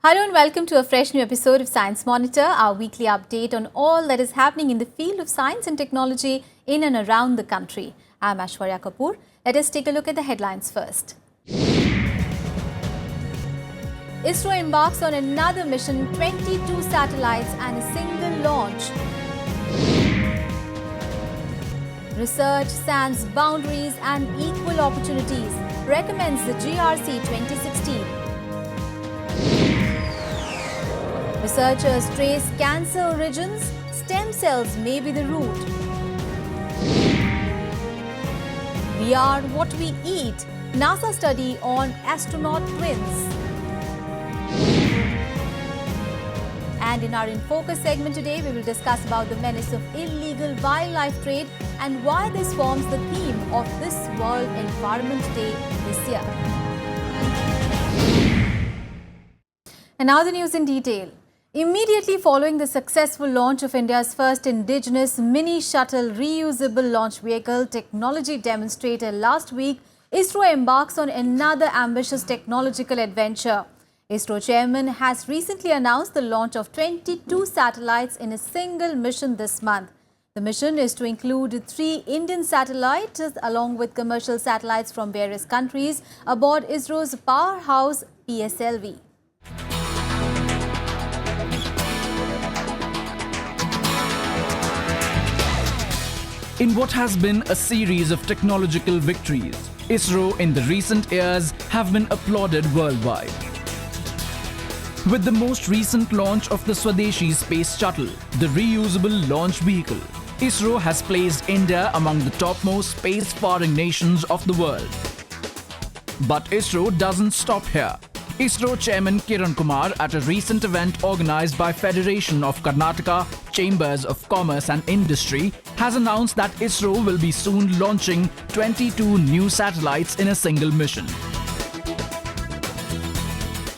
Hello and welcome to a fresh new episode of Science Monitor, our weekly update on all that is happening in the field of science and technology in and around the country. I'm Aishwarya Kapoor. Let us take a look at the headlines first. ISRO embarks on another mission, 22 satellites and a single launch. Research sans boundaries and equal opportunities, recommends the GRC 2016. Researchers trace cancer origins, stem cells may be the root. We are what we eat, NASA study on astronaut twins. And in our In Focus segment today, we will discuss about the menace of illegal wildlife trade and why this forms the theme of this World Environment Day this year. And now the news in detail. Immediately following the successful launch of India's first indigenous mini shuttle reusable launch vehicle technology demonstrator last week, ISRO embarks on another ambitious technological adventure. ISRO chairman has recently announced the launch of 22 satellites in a single mission this month. The mission is to include 3 Indian satellites along with commercial satellites from various countries aboard ISRO's powerhouse PSLV. In what has been a series of technological victories, ISRO in the recent years have been applauded worldwide. With the most recent launch of the Swadeshi space shuttle, the reusable launch vehicle, ISRO has placed India among the topmost space-faring nations of the world. But ISRO doesn't stop here. ISRO Chairman Kiran Kumar, at a recent event organized by Federation of Karnataka Chambers of Commerce and Industry, has announced that ISRO will be soon launching 22 new satellites in a single mission.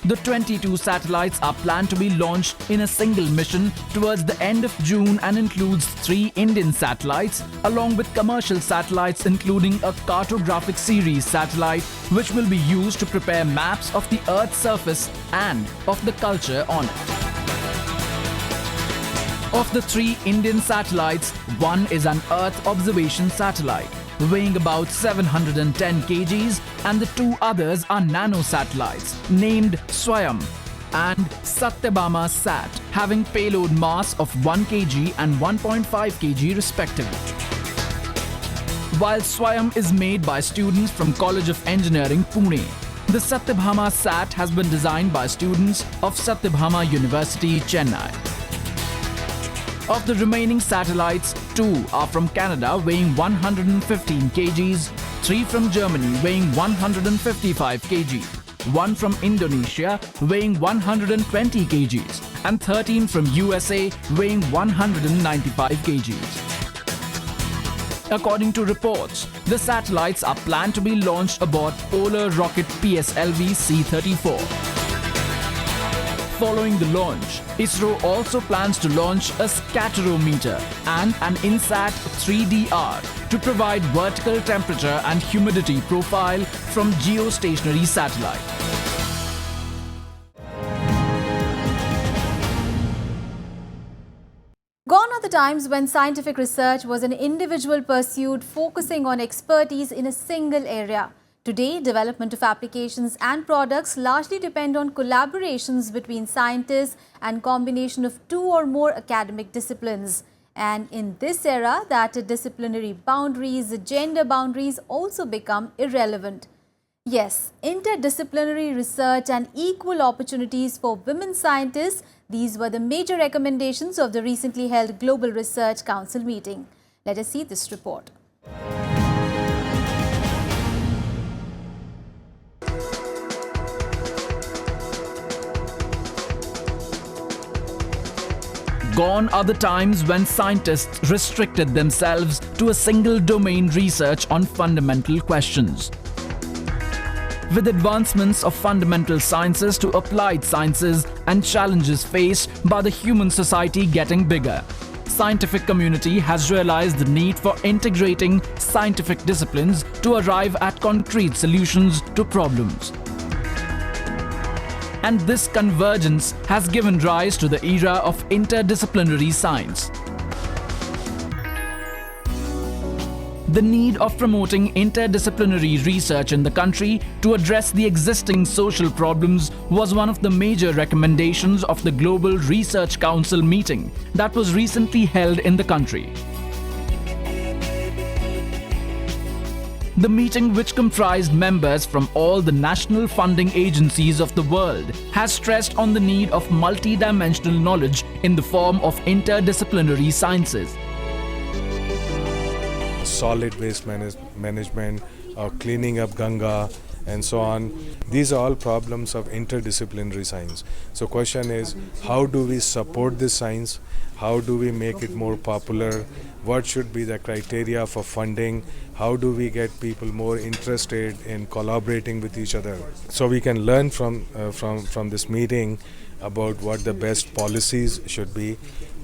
The 22 satellites are planned to be launched in a single mission towards the end of June and includes 3 Indian satellites along with commercial satellites including a cartographic series satellite which will be used to prepare maps of the Earth's surface and of the culture on it. Of the 3 Indian satellites, one is an Earth observation satellite weighing about 710 kgs and the 2 others are nano-satellites named Swayam and Satyabhama Sat, having payload mass of 1 kg and 1.5 kg respectively. While Swayam is made by students from College of Engineering, Pune, the Satyabhama Sat has been designed by students of Satyabhama University, Chennai. Of the remaining satellites, 2 are from Canada weighing 115 kgs, 3 from Germany weighing 155 kg, 1 from Indonesia weighing 120 kgs, and 13 from USA weighing 195 kgs. According to reports, the satellites are planned to be launched aboard Polar Rocket PSLV C-34. Following the launch, ISRO also plans to launch a scatterometer and an INSAT 3DR to provide vertical temperature and humidity profile from geostationary satellite. Gone are the times when scientific research was an individual pursuit focusing on expertise in a single area. Today, development of applications and products largely depend on collaborations between scientists and combination of 2 or more academic disciplines. And in this era, that disciplinary boundaries, gender boundaries also become irrelevant. Yes, interdisciplinary research and equal opportunities for women scientists, these were the major recommendations of the recently held Global Research Council meeting. Let us see this report. Gone are the times when scientists restricted themselves to a single domain research on fundamental questions. With advancements of fundamental sciences to applied sciences and challenges faced by the human society getting bigger, scientific community has realized the need for integrating scientific disciplines to arrive at concrete solutions to problems. and this convergence has given rise to the era of interdisciplinary science. The need of promoting interdisciplinary research in the country to address the existing social problems was one of the major recommendations of the Global Research Council meeting that was recently held in the country. The meeting, which comprised members from all the national funding agencies of the world, has stressed on the need of multidimensional knowledge in the form of interdisciplinary sciences. Solid waste management, cleaning up Ganga, and so on. These are all problems of interdisciplinary science. So question is, how do we support this science? How do we make it more popular? What should be the criteria for funding? How do we get people more interested in collaborating with each other? So we can learn from this meeting about what the best policies should be,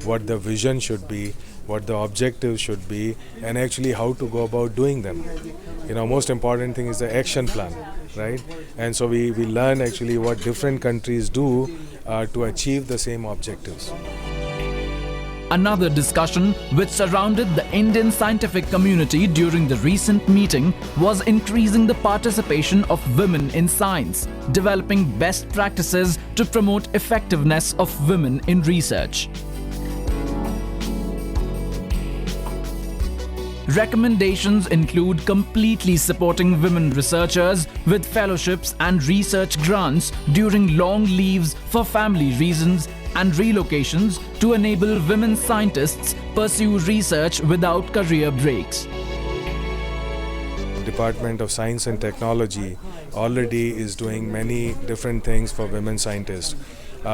what the vision should be, what the objectives should be, and actually how to go about doing them. Most important thing is the action plan, right? And so we learn actually what different countries do to achieve the same objectives. Another discussion which surrounded the Indian scientific community during the recent meeting was increasing the participation of women in science, developing best practices to promote effectiveness of women in research. Recommendations include completely supporting women researchers with fellowships and research grants during long leaves for family reasons and relocations to enable women scientists pursue research without career breaks. Department of Science and Technology already is doing many different things for women scientists.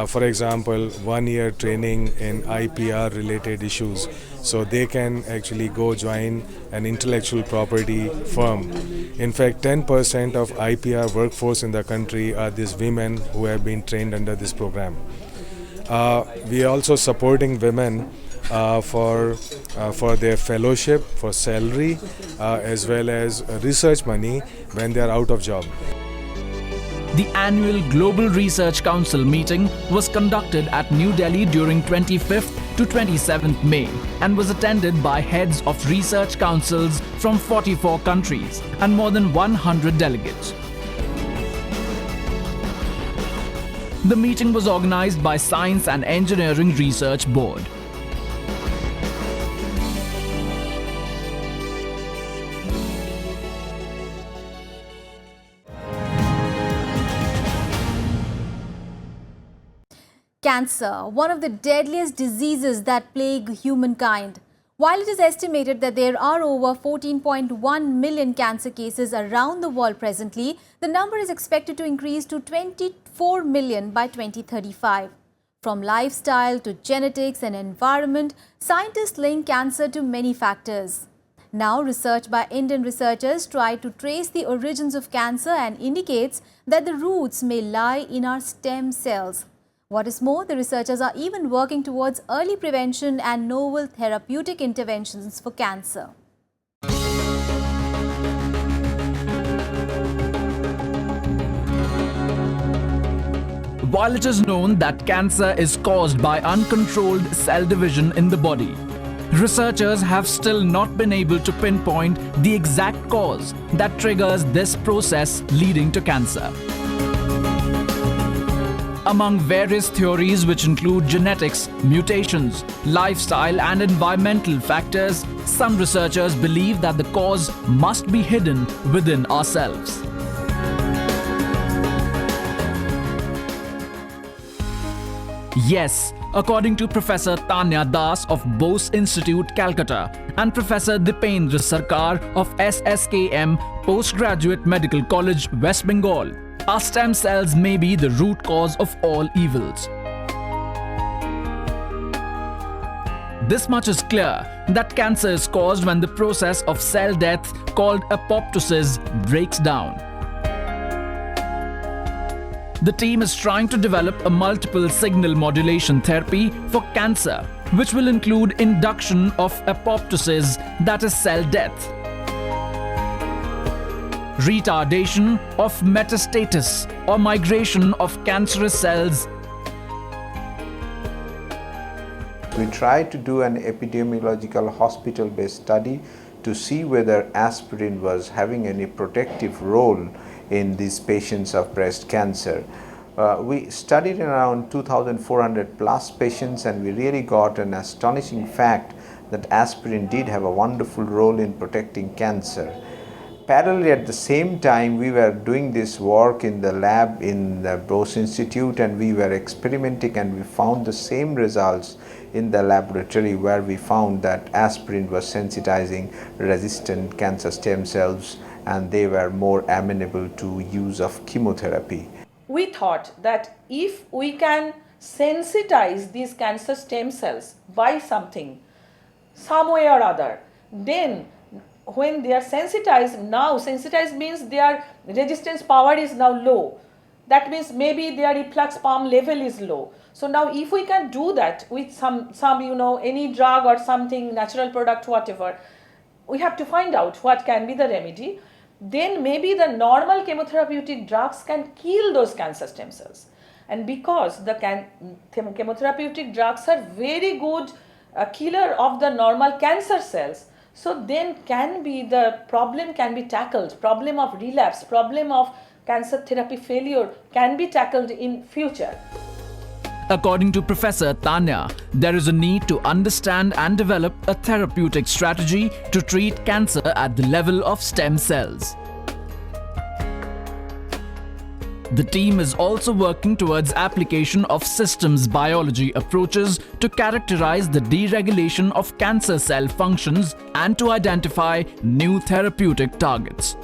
For example, 1-year training in IPR related issues, so they can actually go join an intellectual property firm. In fact, 10% of IPR workforce in the country are these women who have been trained under this program. We are also supporting women for their fellowship, for salary, as well as research money when they are out of job. The annual Global Research Council meeting was conducted at New Delhi during 25th to 27th May and was attended by heads of research councils from 44 countries and more than 100 delegates. The meeting was organized by Science and Engineering Research Board. Cancer, one of the deadliest diseases that plague humankind. While it is estimated that there are over 14.1 million cancer cases around the world presently, the number is expected to increase to 24 million by 2035. From lifestyle to genetics and environment, scientists link cancer to many factors. Now, research by Indian researchers try to trace the origins of cancer and indicates that the roots may lie in our stem cells. What is more, the researchers are even working towards early prevention and novel therapeutic interventions for cancer. While it is known that cancer is caused by uncontrolled cell division in the body, researchers have still not been able to pinpoint the exact cause that triggers this process leading to cancer. Among various theories which include genetics, mutations, lifestyle and environmental factors, some researchers believe that the cause must be hidden within ourselves. Yes, according to Professor Tanya Das of Bose Institute, Calcutta, and Professor Dipendra Sarkar of SSKM Postgraduate Medical College, West Bengal, our stem cells may be the root cause of all evils. This much is clear, that cancer is caused when the process of cell death called apoptosis breaks down. The team is trying to develop a multiple signal modulation therapy for cancer, which will include induction of apoptosis, that is cell death. retardation of metastasis or migration of cancerous cells. We tried to do an epidemiological hospital-based study to see whether aspirin was having any protective role in these patients of breast cancer. We studied around 2,400 plus patients, and we really got an astonishing fact that aspirin did have a wonderful role in protecting cancer. Parallelly, at the same time, we were doing this work in the lab in the Bose Institute, and we were experimenting, and we found the same results in the laboratory, where we found that aspirin was sensitizing resistant cancer stem cells, and they were more amenable to use of chemotherapy. We thought that if we can sensitize these cancer stem cells by something, some way or other, then when they are sensitized, now sensitized means their resistance power is now low. That means maybe their efflux pump level is low. So now if we can do that with some any drug or something, natural product, whatever, we have to find out what can be the remedy. Then maybe the normal chemotherapeutic drugs can kill those cancer stem cells. And because the chemotherapeutic drugs are very good killer of the normal cancer cells, so then the problem can be tackled, problem of relapse, problem of cancer therapy failure can be tackled in future. According to Professor Tanya, there is a need to understand and develop a therapeutic strategy to treat cancer at the level of stem cells. The team is also working towards application of systems biology approaches to characterize the deregulation of cancer cell functions and to identify new therapeutic targets.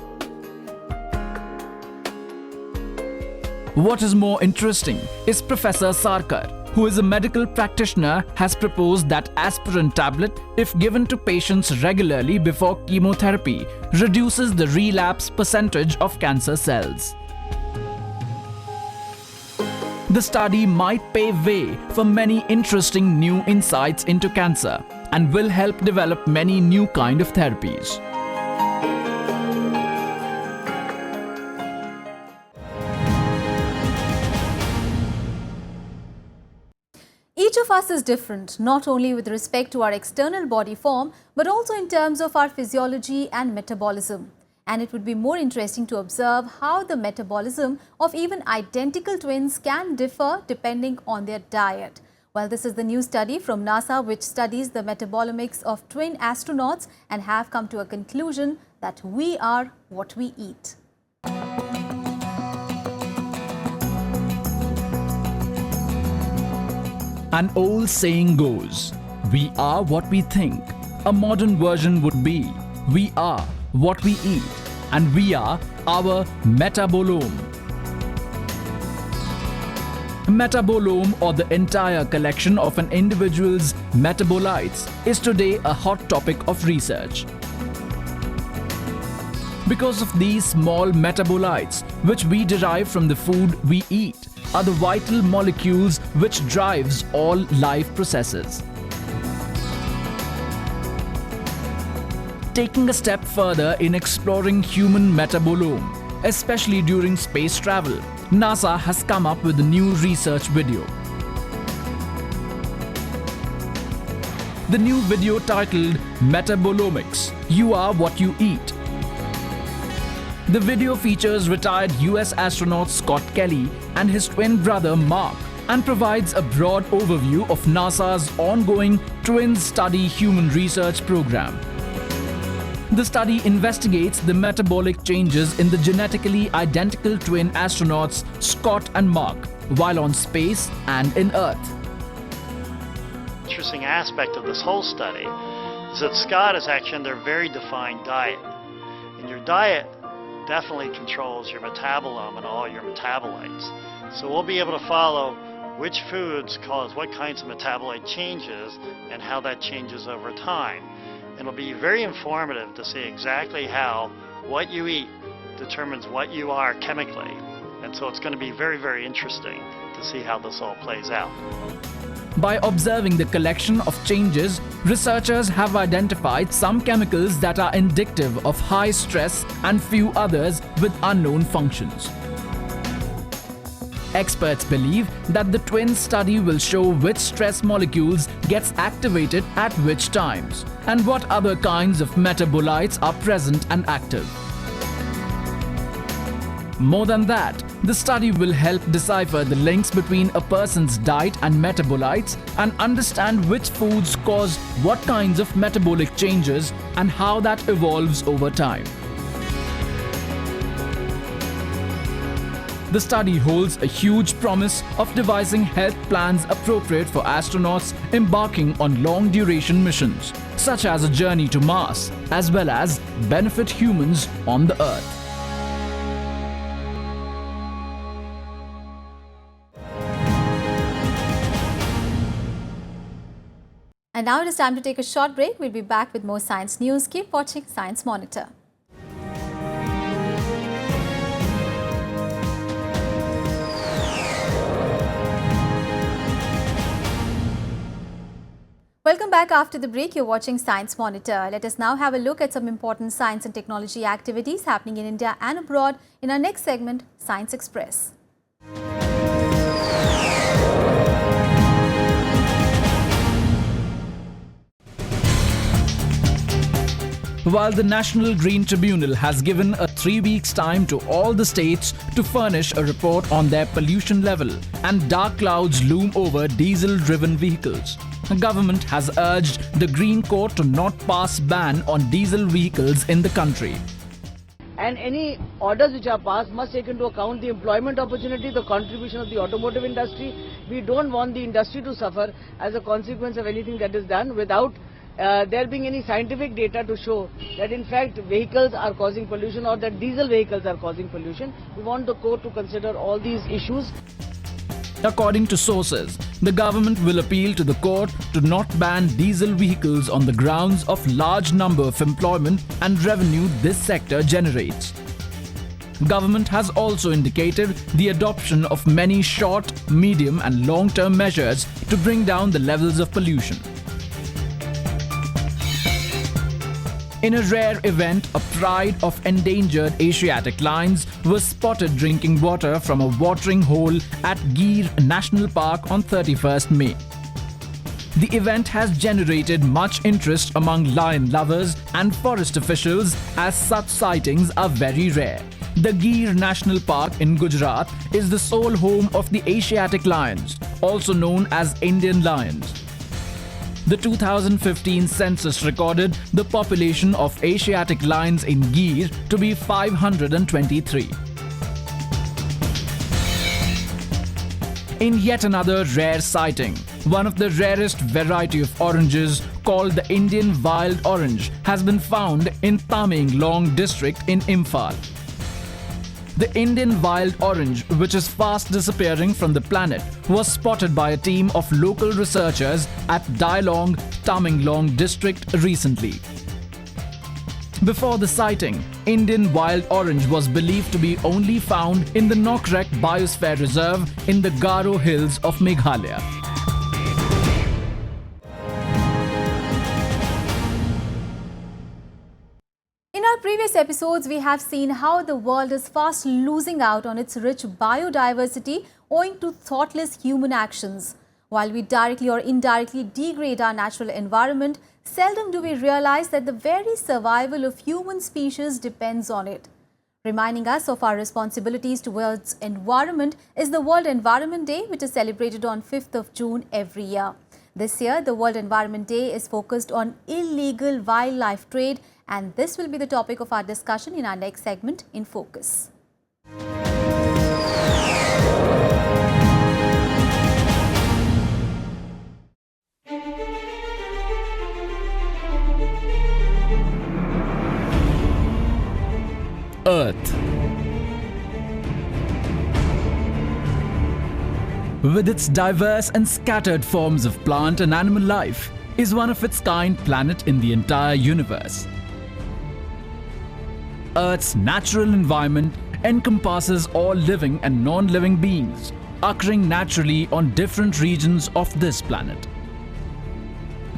What is more interesting is Professor Sarkar, who is a medical practitioner, has proposed that aspirin tablet, if given to patients regularly before chemotherapy, reduces the relapse percentage of cancer cells. The study might pave way for many interesting new insights into cancer and will help develop many new kind of therapies. Each of us is different, not only with respect to our external body form, but also in terms of our physiology and metabolism. And it would be more interesting to observe how the metabolism of even identical twins can differ depending on their diet. Well, this is the new study from NASA which studies the metabolomics of twin astronauts and have come to a conclusion that we are what we eat. An old saying goes, we are what we think. A modern version would be, we are what we eat, and we are our metabolome. Metabolome, or the entire collection of an individual's metabolites, is today a hot topic of research. Because of these small metabolites, which we derive from the food we eat, are the vital molecules which drives all life processes. Taking a step further in exploring human metabolome, especially during space travel, NASA has come up with a new research video. The new video titled Metabolomics, You Are What You Eat. The video features retired US astronaut Scott Kelly and his twin brother Mark and provides a broad overview of NASA's ongoing Twins Study Human Research program. The study investigates the metabolic changes in the genetically identical twin astronauts Scott and Mark while on space and in Earth. Interesting aspect of this whole study is that Scott is actually under a very defined diet. And your diet definitely controls your metabolome and all your metabolites. So we'll be able to follow which foods cause what kinds of metabolite changes and how that changes over time. And it'll be very informative to see exactly how what you eat determines what you are chemically. And so it's going to be very, very interesting to see how this all plays out. By observing the collection of changes, researchers have identified some chemicals that are indicative of high stress and few others with unknown functions. Experts believe that the twin study will show which stress molecules gets activated at which times and what other kinds of metabolites are present and active. More than that, the study will help decipher the links between a person's diet and metabolites and understand which foods cause what kinds of metabolic changes and how that evolves over time. The study holds a huge promise of devising health plans appropriate for astronauts embarking on long-duration missions, such as a journey to Mars, as well as benefit humans on the Earth. And now it is time to take a short break. We'll be back with more science news. Keep watching Science Monitor. Welcome back after the break. You're watching Science Monitor. Let us now have a look at some important science and technology activities happening in India and abroad in our next segment, Science Express. While the National Green Tribunal has given a 3 weeks time to all the states to furnish a report on their pollution level and dark clouds loom over diesel-driven vehicles, the government has urged the Green Court to not pass ban on diesel vehicles in the country. And any orders which are passed must take into account the employment opportunity, the contribution of the automotive industry. We don't want the industry to suffer as a consequence of anything that is done without there being any scientific data to show that in fact vehicles are causing pollution or that diesel vehicles are causing pollution. We want the court to consider all these issues. According to sources, the government will appeal to the court to not ban diesel vehicles on the grounds of large number of employment and revenue this sector generates. Government has also indicated the adoption of many short, medium and long-term measures to bring down the levels of pollution. In a rare event, a pride of endangered Asiatic lions was spotted drinking water from a watering hole at Gir National Park on 31st May. The event has generated much interest among lion lovers and forest officials as such sightings are very rare. The Gir National Park in Gujarat is the sole home of the Asiatic lions, also known as Indian lions. The 2015 census recorded the population of Asiatic lions in Gir to be 523. In yet another rare sighting, one of the rarest variety of oranges called the Indian wild orange has been found in Tamenglong district in Imphal. The Indian wild orange, which is fast disappearing from the planet, was spotted by a team of local researchers at Dailong, Tamenglong district recently. Before the sighting, Indian wild orange was believed to be only found in the Nokrek Biosphere Reserve in the Garo Hills of Meghalaya. In our previous episodes, we have seen how the world is fast losing out on its rich biodiversity owing to thoughtless human actions. While we directly or indirectly degrade our natural environment, seldom do we realize that the very survival of human species depends on it. Reminding us of our responsibilities towards environment is the World Environment Day, which is celebrated on 5th of June every year. This year, the World Environment Day is focused on illegal wildlife trade, and this will be the topic of our discussion in our next segment, In Focus. Earth. With its diverse and scattered forms of plant and animal life, is one of its kind planet in the entire universe. Earth's natural environment encompasses all living and non-living beings, occurring naturally on different regions of this planet.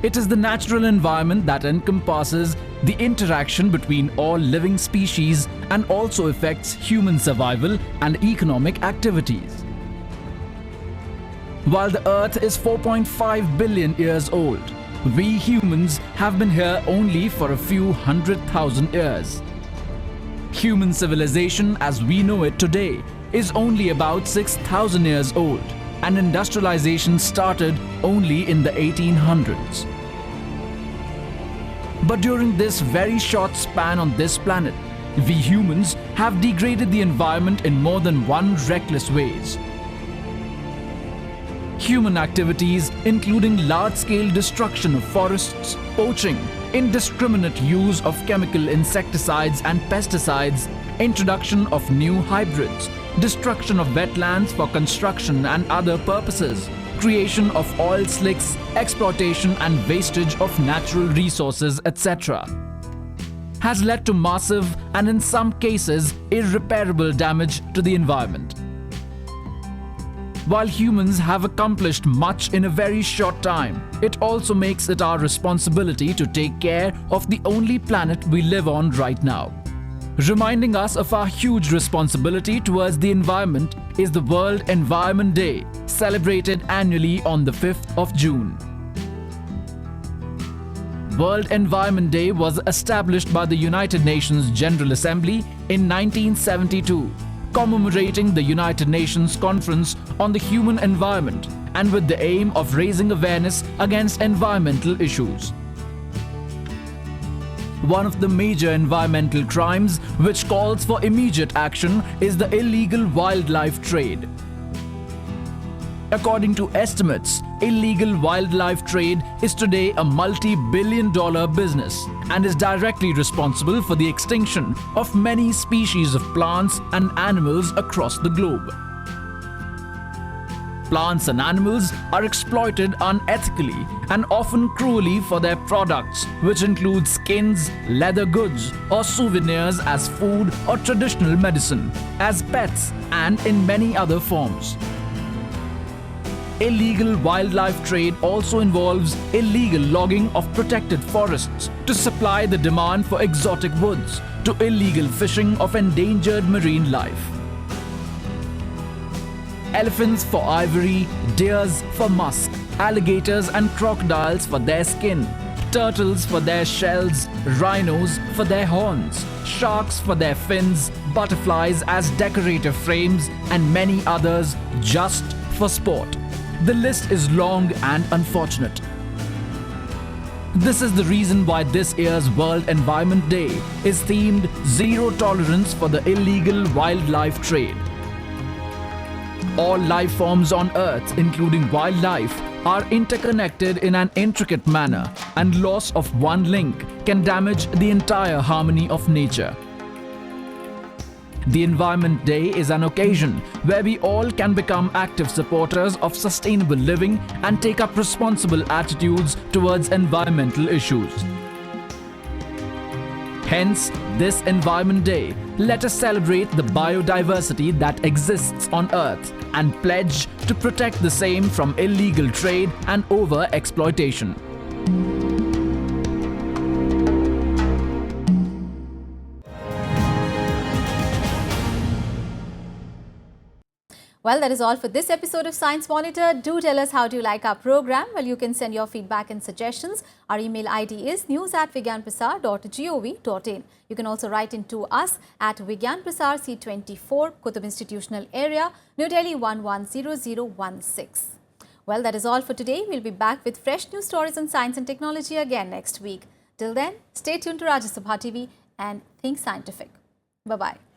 It is the natural environment that encompasses the interaction between all living species and also affects human survival and economic activities. While the Earth is 4.5 billion years old, we humans have been here only for a few 100,000 years. Human civilization as we know it today is only about 6,000 years old, and industrialization started only in the 1800s. But during this very short span on this planet, we humans have degraded the environment in more than one reckless ways. Human activities, including large-scale destruction of forests, poaching, indiscriminate use of chemical insecticides and pesticides, introduction of new hybrids, destruction of wetlands for construction and other purposes, creation of oil slicks, exploitation and wastage of natural resources, etc., has led to massive and in some cases irreparable damage to the environment. While humans have accomplished much in a very short time, it also makes it our responsibility to take care of the only planet we live on right now. Reminding us of our huge responsibility towards the environment is the World Environment Day, celebrated annually on the 5th of June. World Environment Day was established by the United Nations General Assembly in 1972, commemorating the United Nations Conference on the Human Environment and with the aim of raising awareness against environmental issues. One of the major environmental crimes which calls for immediate action is the illegal wildlife trade. According to estimates, illegal wildlife trade is today a multi-billion-dollar business and is directly responsible for the extinction of many species of plants and animals across the globe. Plants and animals are exploited unethically and often cruelly for their products, which include skins, leather goods, or souvenirs as food or traditional medicine, as pets, and in many other forms. Illegal wildlife trade also involves illegal logging of protected forests to supply the demand for exotic woods, to illegal fishing of endangered marine life. Elephants for ivory, deers for musk, alligators and crocodiles for their skin, turtles for their shells, rhinos for their horns, sharks for their fins, butterflies as decorative frames, and many others just for sport. The list is long and unfortunate. This is the reason why this year's World Environment Day is themed Zero Tolerance for the Illegal Wildlife Trade. All life forms on Earth, including wildlife, are interconnected in an intricate manner, and loss of one link can damage the entire harmony of nature. The Environment Day is an occasion where we all can become active supporters of sustainable living and take up responsible attitudes towards environmental issues. Hence, this Environment Day, let us celebrate the biodiversity that exists on Earth and pledge to protect the same from illegal trade and over-exploitation. Well, that is all for this episode of Science Monitor. Do tell us how do you like our program. Well, you can send your feedback and suggestions. Our email ID is news@vigyanprasar.gov.in. You can also write in to us at Vigyan Prasar C24, Qutub Institutional Area, New Delhi 110016. Well, that is all for today. We'll be back with fresh news stories on science and technology again next week. Till then, stay tuned to Rajya Sabha TV and think scientific. Bye-bye.